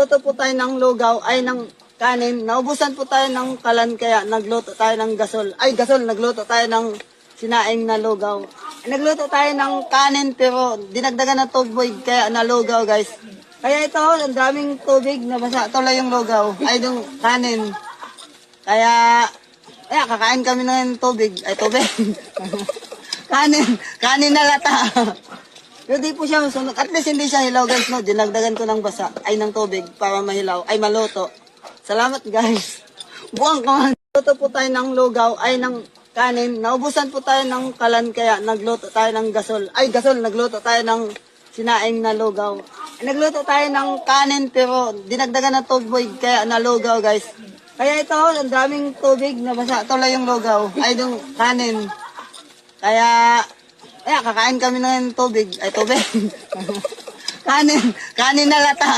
Luto po tayo ng lugaw, ay ng kanin. Naubusan po tayo ng kalan kaya nagluto tayo ng gasol. Ay, gasol, nagluto tayo ng sinaing na lugaw. Nagluto tayo ng kanin pero dinagdagan ng tubig kaya nalugaw, guys. Kaya ito, ang daming tubig, nabasa tuloy yung lugaw. Ay, yung kanin. Kaya kakain kami ng tubig. Ay, tubig. Kanin na lata. Pero di po siya masunod. At least hindi siya hilaw, guys, no? Dinagdagan ko ng basa, ay ng tubig para mahilaw, ay maluto. Salamat, guys. Buwang ko. Luto po tayo ng lugaw, ay ng kanin. Naubusan po tayo ng kalan kaya nagluto tayo ng gasol. Ay, gasol, nagluto tayo ng sinaing na lugaw. Nagluto tayo ng kanin pero dinagdagan ng tubig kaya nalugaw, guys. Kaya ito, ang daming tubig, nabasa tuloy yung lugaw, ay yung kanin. Kaya kakain kami ng tubig. Ay, tubig. Kanin na lata.